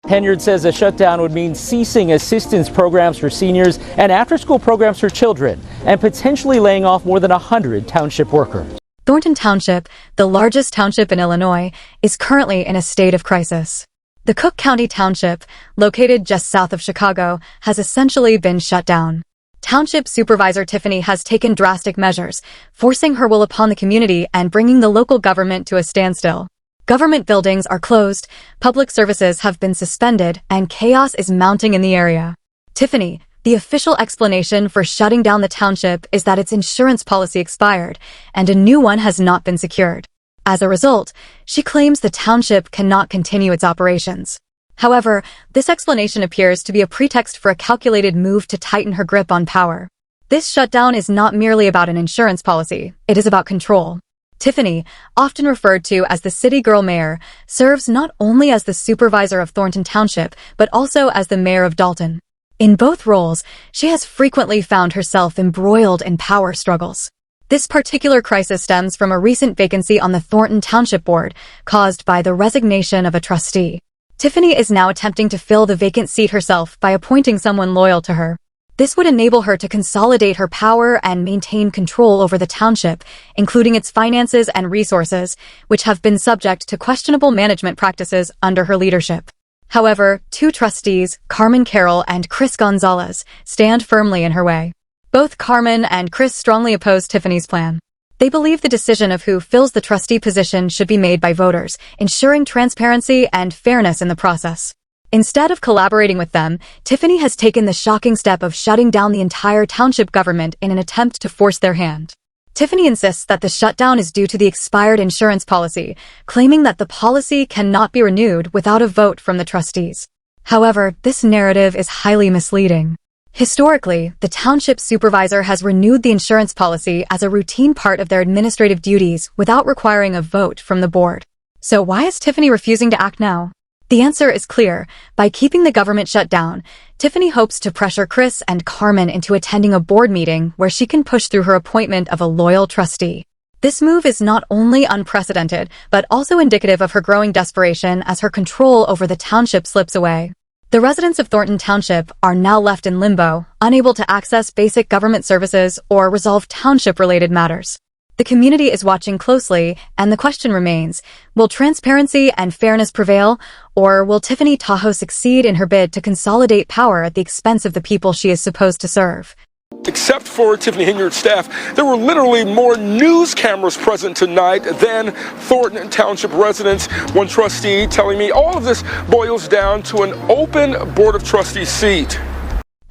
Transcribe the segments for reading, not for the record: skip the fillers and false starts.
Henyard says a shutdown would mean ceasing assistance programs for seniors and after-school programs for children, and potentially laying off more than 100 township workers. Thornton Township, the largest township in Illinois, is currently in a state of crisis. The Cook County Township, located just south of Chicago, has essentially been shut down. Township Supervisor Tiffany has taken drastic measures, forcing her will upon the community and bringing the local government to a standstill. Government buildings are closed, public services have been suspended, and chaos is mounting in the area. Tiffany, the official explanation for shutting down the township is that its insurance policy expired, and a new one has not been secured. As a result, she claims the township cannot continue its operations. However, this explanation appears to be a pretext for a calculated move to tighten her grip on power. This shutdown is not merely about an insurance policy, it is about control. Tiffany, often referred to as the City Girl Mayor, serves not only as the supervisor of Thornton Township, but also as the mayor of Dalton. In both roles, she has frequently found herself embroiled in power struggles. This particular crisis stems from a recent vacancy on the Thornton Township Board, caused by the resignation of a trustee. Tiffany is now attempting to fill the vacant seat herself by appointing someone loyal to her. This would enable her to consolidate her power and maintain control over the township, including its finances and resources, which have been subject to questionable management practices under her leadership. However, two trustees, Carmen Carroll and Chris Gonzalez, stand firmly in her way. Both Carmen and Chris strongly oppose Tiffany's plan. They believe the decision of who fills the trustee position should be made by voters, ensuring transparency and fairness in the process. Instead of collaborating with them, Tiffany has taken the shocking step of shutting down the entire township government in an attempt to force their hand. Tiffany insists that the shutdown is due to the expired insurance policy, claiming that the policy cannot be renewed without a vote from the trustees. However, this narrative is highly misleading. Historically, the township supervisor has renewed the insurance policy as a routine part of their administrative duties without requiring a vote from the board. So why is Tiffany refusing to act now? The answer is clear. By keeping the government shut down, Tiffany hopes to pressure Chris and Carmen into attending a board meeting where she can push through her appointment of a loyal trustee. This move is not only unprecedented, but also indicative of her growing desperation as her control over the township slips away. The residents of Thornton Township are now left in limbo, unable to access basic government services or resolve township-related matters. The community is watching closely, and the question remains, will transparency and fairness prevail, or will Tiffany Tahoe succeed in her bid to consolidate power at the expense of the people she is supposed to serve? Except for Tiffany Henyard's staff, there were literally more news cameras present tonight than Thornton Township residents. One trustee telling me all of this boils down to an open Board of Trustees seat.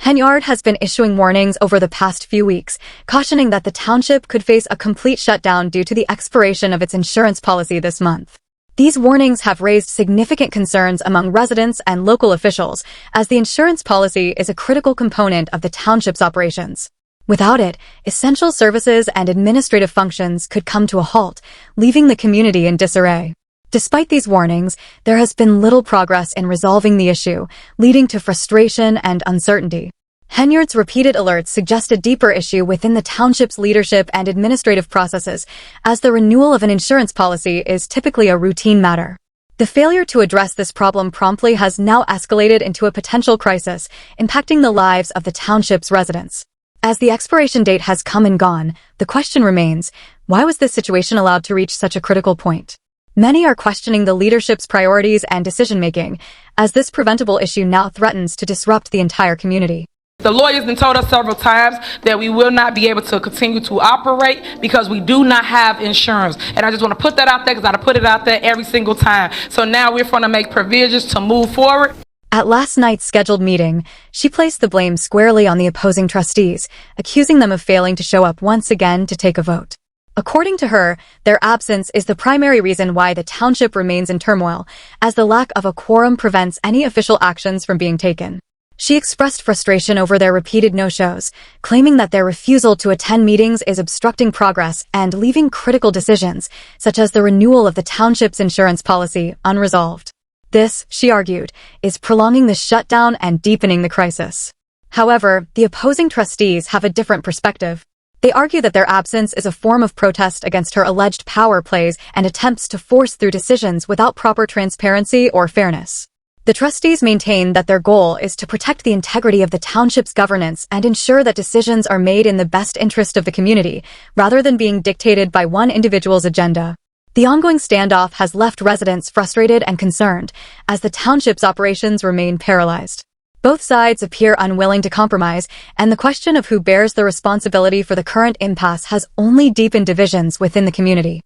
Henyard has been issuing warnings over the past few weeks, cautioning that the township could face a complete shutdown due to the expiration of its insurance policy this month. These warnings have raised significant concerns among residents and local officials, as the insurance policy is a critical component of the township's operations. Without it, essential services and administrative functions could come to a halt, leaving the community in disarray. Despite these warnings, there has been little progress in resolving the issue, leading to frustration and uncertainty. Henyard's repeated alerts suggest a deeper issue within the township's leadership and administrative processes, as the renewal of an insurance policy is typically a routine matter. The failure to address this problem promptly has now escalated into a potential crisis, impacting the lives of the township's residents. As the expiration date has come and gone, the question remains, why was this situation allowed to reach such a critical point? Many are questioning the leadership's priorities and decision-making, as this preventable issue now threatens to disrupt the entire community. The lawyers have told us several times that we will not be able to continue to operate because we do not have insurance. And I just want to put that out there because I put it out there every single time. So now we're going to make provisions to move forward. At last night's scheduled meeting, she placed the blame squarely on the opposing trustees, accusing them of failing to show up once again to take a vote. According to her, their absence is the primary reason why the township remains in turmoil, as the lack of a quorum prevents any official actions from being taken. She expressed frustration over their repeated no-shows, claiming that their refusal to attend meetings is obstructing progress and leaving critical decisions, such as the renewal of the township's insurance policy, unresolved. This, she argued, is prolonging the shutdown and deepening the crisis. However, the opposing trustees have a different perspective. They argue that their absence is a form of protest against her alleged power plays and attempts to force through decisions without proper transparency or fairness. The trustees maintain that their goal is to protect the integrity of the township's governance and ensure that decisions are made in the best interest of the community, rather than being dictated by one individual's agenda. The ongoing standoff has left residents frustrated and concerned, as the township's operations remain paralyzed. Both sides appear unwilling to compromise, and the question of who bears the responsibility for the current impasse has only deepened divisions within the community.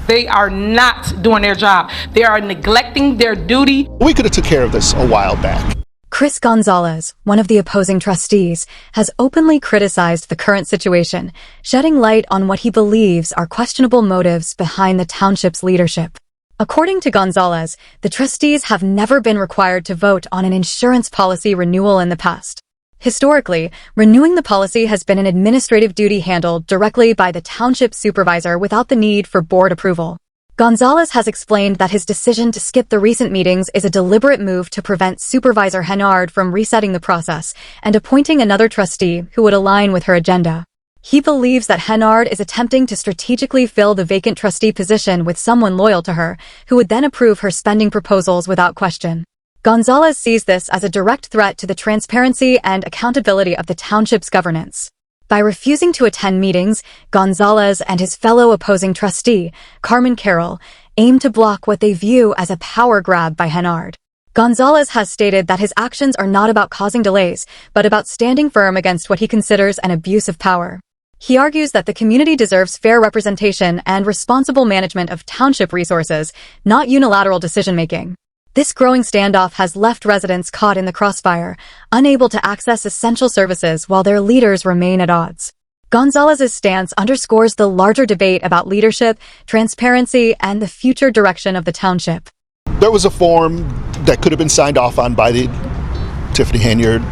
They are not doing their job. They are neglecting their duty. We could have took care of this a while back. Chris Gonzalez, one of the opposing trustees, has openly criticized the current situation, shedding light on what he believes are questionable motives behind the township's leadership. According to Gonzalez, the trustees have never been required to vote on an insurance policy renewal in the past. Historically, renewing the policy has been an administrative duty handled directly by the township supervisor without the need for board approval. Gonzalez has explained that his decision to skip the recent meetings is a deliberate move to prevent Supervisor Henyard from resetting the process and appointing another trustee who would align with her agenda. He believes that Henyard is attempting to strategically fill the vacant trustee position with someone loyal to her, who would then approve her spending proposals without question. Gonzalez sees this as a direct threat to the transparency and accountability of the township's governance. By refusing to attend meetings, Gonzalez and his fellow opposing trustee, Carmen Carroll, aim to block what they view as a power grab by Henyard. Gonzalez has stated that his actions are not about causing delays, but about standing firm against what he considers an abuse of power. He argues that the community deserves fair representation and responsible management of township resources, not unilateral decision-making. This growing standoff has left residents caught in the crossfire, unable to access essential services while their leaders remain at odds. Gonzalez's stance underscores the larger debate about leadership, transparency, and the future direction of the township. There was a form that could have been signed off on by the Tiffany Henyard,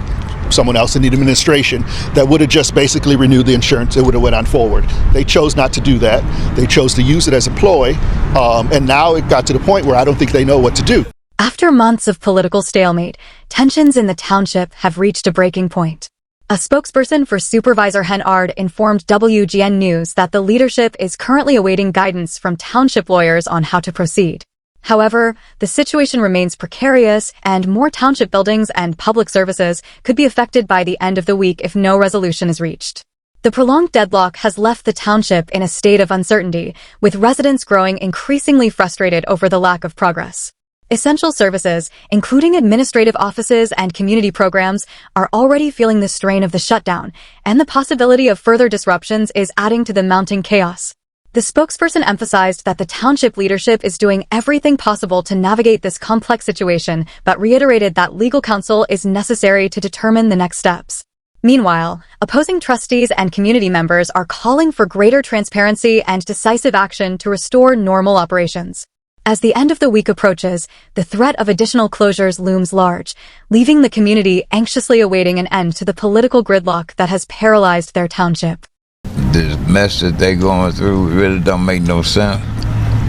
someone else in the administration, that would have just basically renewed the insurance. It would have went on forward. They chose not to do that. They chose to use it as a ploy, and now it got to the point where I don't think they know what to do. After months of political stalemate, tensions in the township have reached a breaking point. A spokesperson for Supervisor Henyard informed WGN News that the leadership is currently awaiting guidance from township lawyers on how to proceed. However, the situation remains precarious, and more township buildings and public services could be affected by the end of the week if no resolution is reached. The prolonged deadlock has left the township in a state of uncertainty, with residents growing increasingly frustrated over the lack of progress. Essential services, including administrative offices and community programs, are already feeling the strain of the shutdown, and the possibility of further disruptions is adding to the mounting chaos. The spokesperson emphasized that the township leadership is doing everything possible to navigate this complex situation, but reiterated that legal counsel is necessary to determine the next steps. Meanwhile, opposing trustees and community members are calling for greater transparency and decisive action to restore normal operations. As the end of the week approaches, the threat of additional closures looms large, leaving the community anxiously awaiting an end to the political gridlock that has paralyzed their township. This mess that they're going through really don't make no sense,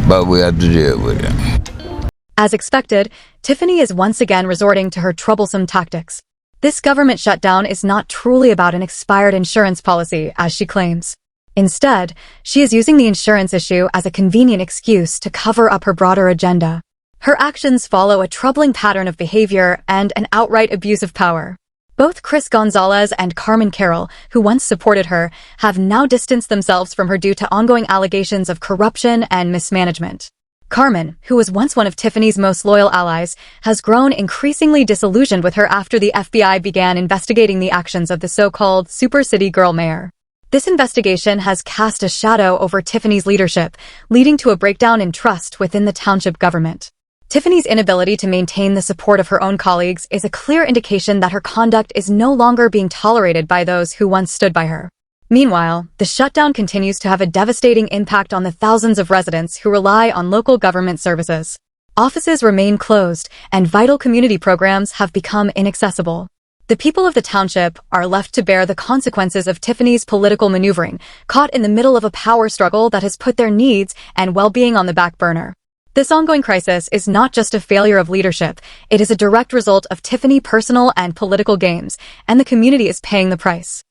but we have to deal with it. As expected, Tiffany is once again resorting to her troublesome tactics. This government shutdown is not truly about an expired insurance policy, as she claims. Instead, she is using the insurance issue as a convenient excuse to cover up her broader agenda. Her actions follow a troubling pattern of behavior and an outright abuse of power. Both Chris Gonzalez and Carmen Carroll, who once supported her, have now distanced themselves from her due to ongoing allegations of corruption and mismanagement. Carmen, who was once one of Tiffany's most loyal allies, has grown increasingly disillusioned with her after the FBI began investigating the actions of the so-called Super City Girl Mayor. This investigation has cast a shadow over Tiffany's leadership, leading to a breakdown in trust within the township government. Tiffany's inability to maintain the support of her own colleagues is a clear indication that her conduct is no longer being tolerated by those who once stood by her. Meanwhile, the shutdown continues to have a devastating impact on the thousands of residents who rely on local government services. Offices remain closed, and vital community programs have become inaccessible. The people of the township are left to bear the consequences of Tiffany's political maneuvering, caught in the middle of a power struggle that has put their needs and well-being on the back burner. This ongoing crisis is not just a failure of leadership, it is a direct result of Tiffany's personal and political games, and the community is paying the price.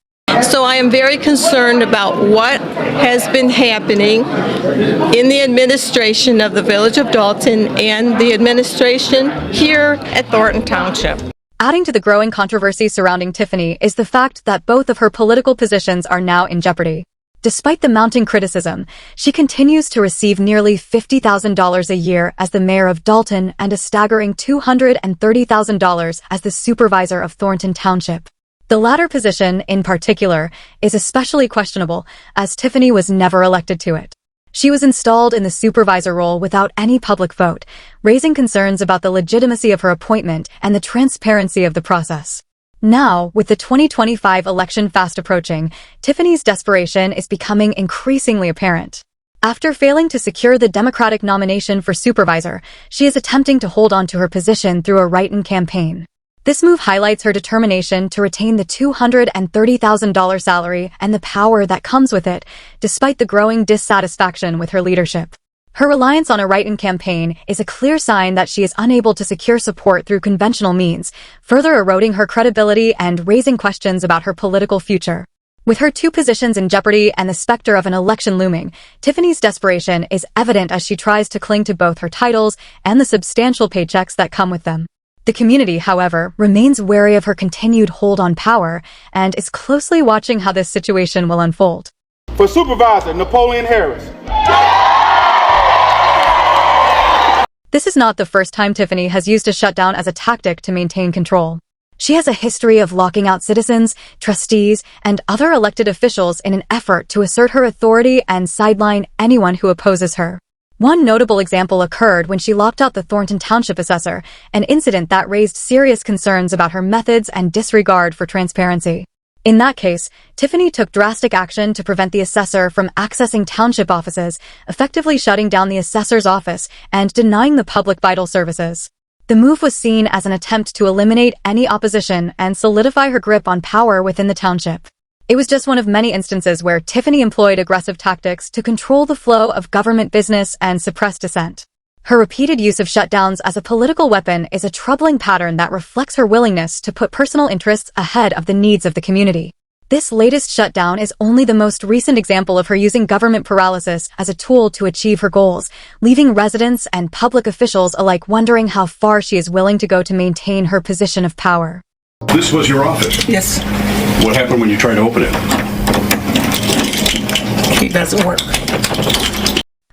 So I am very concerned about what has been happening in the administration of the Village of Dalton and the administration here at Thornton Township. Adding to the growing controversy surrounding Tiffany is the fact that both of her political positions are now in jeopardy. Despite the mounting criticism, she continues to receive nearly $50,000 a year as the mayor of Dalton and a staggering $230,000 as the supervisor of Thornton Township. The latter position, in particular, is especially questionable, as Tiffany was never elected to it. She was installed in the supervisor role without any public vote, raising concerns about the legitimacy of her appointment and the transparency of the process. Now, with the 2025 election fast approaching, Tiffany's desperation is becoming increasingly apparent. After failing to secure the Democratic nomination for supervisor, she is attempting to hold on to her position through a write-in campaign. This move highlights her determination to retain the $230,000 salary and the power that comes with it, despite the growing dissatisfaction with her leadership. Her reliance on a write-in campaign is a clear sign that she is unable to secure support through conventional means, further eroding her credibility and raising questions about her political future. With her two positions in jeopardy and the specter of an election looming, Tiffany's desperation is evident as she tries to cling to both her titles and the substantial paychecks that come with them. The community, however, remains wary of her continued hold on power and is closely watching how this situation will unfold. For Supervisor Napoleon Harris. This is not the first time Tiffany has used a shutdown as a tactic to maintain control. She has a history of locking out citizens, trustees, and other elected officials in an effort to assert her authority and sideline anyone who opposes her. One notable example occurred when she locked out the Thornton Township assessor, an incident that raised serious concerns about her methods and disregard for transparency. In that case, Tiffany took drastic action to prevent the assessor from accessing township offices, effectively shutting down the assessor's office and denying the public vital services. The move was seen as an attempt to eliminate any opposition and solidify her grip on power within the township. It was just one of many instances where Tiffany employed aggressive tactics to control the flow of government business and suppress dissent. Her repeated use of shutdowns as a political weapon is a troubling pattern that reflects her willingness to put personal interests ahead of the needs of the community. This latest shutdown is only the most recent example of her using government paralysis as a tool to achieve her goals, leaving residents and public officials alike wondering how far she is willing to go to maintain her position of power. This was your office? Yes. What happened when you tried to open it? It doesn't work.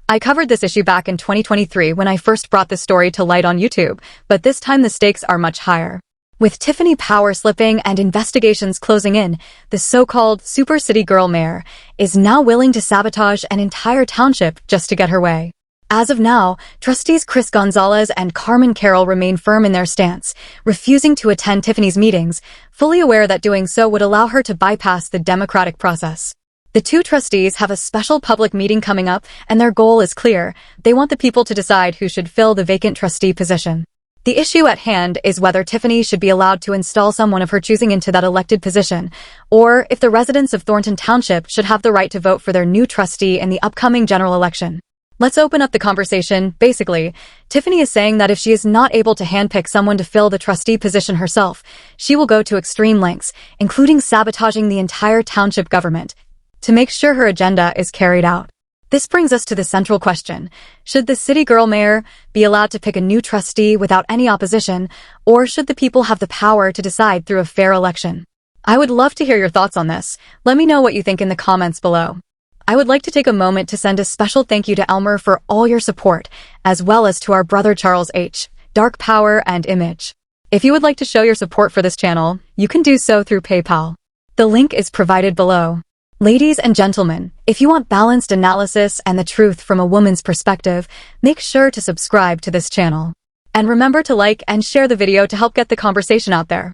I covered this issue back in 2023 when I first brought this story to light on YouTube, but this time the stakes are much higher. With Tiffany power slipping and investigations closing in, the so-called Super City Girl Mayor is now willing to sabotage an entire township just to get her way. As of now, trustees Chris Gonzalez and Carmen Carroll remain firm in their stance, refusing to attend Tiffany's meetings, fully aware that doing so would allow her to bypass the democratic process. The two trustees have a special public meeting coming up, and their goal is clear. They want the people to decide who should fill the vacant trustee position. The issue at hand is whether Tiffany should be allowed to install someone of her choosing into that elected position, or if the residents of Thornton Township should have the right to vote for their new trustee in the upcoming general election. Let's open up the conversation. Basically, Tiffany is saying that if she is not able to handpick someone to fill the trustee position herself, she will go to extreme lengths, including sabotaging the entire township government, to make sure her agenda is carried out. This brings us to the central question. Should the city girl mayor be allowed to pick a new trustee without any opposition, or should the people have the power to decide through a fair election? I would love to hear your thoughts on this. Let me know what you think in the comments below. I would like to take a moment to send a special thank you to Elmer for all your support, as well as to our brother Charles H., Dark Power and Image. If you would like to show your support for this channel, you can do so through PayPal. The link is provided below. Ladies and gentlemen, if you want balanced analysis and the truth from a woman's perspective, make sure to subscribe to this channel. And remember to like and share the video to help get the conversation out there.